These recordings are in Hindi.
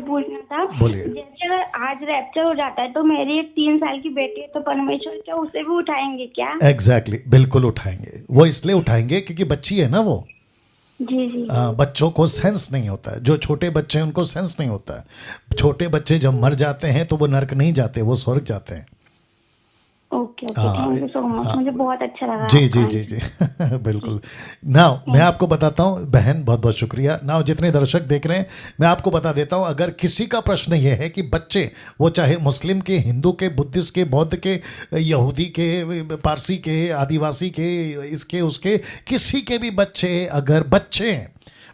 पूछना था। बोलिए। जैसे अगर आज रैप्चर हो जाता है तो मेरी एक 3 साल की बेटी है, तो परमेश्वर क्या उसे भी उठाएंगे क्या? एग्जैक्टली, बिल्कुल उठाएंगे। वो इसलिए उठाएंगे क्योंकि बच्ची है ना वो। जी जी। बच्चों को सेंस नहीं होता है, जो छोटे बच्चे हैं उनको सेंस नहीं होता है। छोटे बच्चे जब मर जाते हैं तो वो नरक नहीं जाते, वो स्वर्ग जाते हैं। Okay okay, thank you so much, मुझे बहुत अच्छा लगा जी आपका जी जी आंसर। जी बिल्कुल। नाउ मैं आपको बताता हूँ बहन, बहुत बहुत शुक्रिया। नाउ जितने दर्शक देख रहे हैं, मैं आपको बता देता हूँ, अगर किसी का प्रश्न ये है कि बच्चे, वो चाहे मुस्लिम के, हिंदू के, बुद्धिस्ट के, बौद्ध के, यहूदी के, पारसी के, आदिवासी के, इसके उसके, किसी के भी बच्चे अगर बच्चे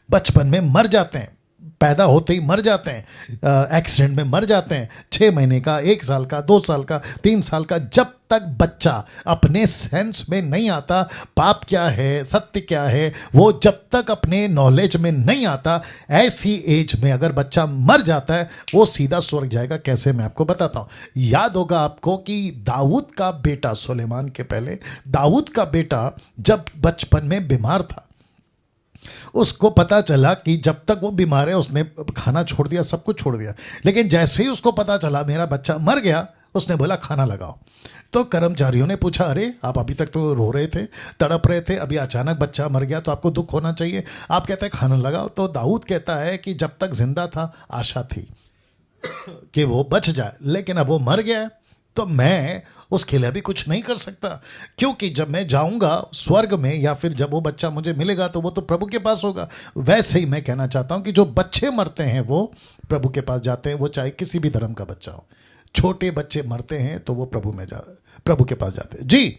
बचपन में मर जाते हैं, पैदा होते ही मर जाते हैं, एक्सीडेंट में मर जाते हैं, 6 महीने का, 1 साल का, 2 साल का, 3 साल का, जब तक बच्चा अपने सेंस में नहीं आता, पाप क्या है, सत्य क्या है, वो जब तक अपने नॉलेज में नहीं आता, ऐसी एज में अगर बच्चा मर जाता है, वो सीधा स्वर्ग जाएगा। कैसे, मैं आपको बताता हूँ। याद होगा आपको कि दाऊद का बेटा, सुलेमान के पहले दाऊद का बेटा जब बचपन में बीमार था, उसको पता चला कि जब तक वो बीमार है उसने खाना छोड़ दिया, सब कुछ छोड़ दिया, लेकिन जैसे ही उसको पता चला मेरा बच्चा मर गया, उसने बोला खाना लगाओ। तो कर्मचारियों ने पूछा, अरे आप अभी तक तो रो रहे थे, तड़प रहे थे, अभी अचानक बच्चा मर गया तो आपको दुख होना चाहिए, आप कहते हैं खाना लगाओ। तो दाऊद कहता है कि जब तक जिंदा था आशा थी कि वो बच जाए, लेकिन अब वो मर गया है तो मैं उसके लिए भी कुछ नहीं कर सकता, क्योंकि जब मैं जाऊंगा स्वर्ग में या फिर जब वो बच्चा मुझे मिलेगा तो वो तो प्रभु के पास होगा। वैसे ही मैं कहना चाहता हूं कि जो बच्चे मरते हैं वो प्रभु के पास जाते हैं, वो चाहे किसी भी धर्म का बच्चा हो। छोटे बच्चे मरते हैं तो वो प्रभु के पास जाते हैं। जी।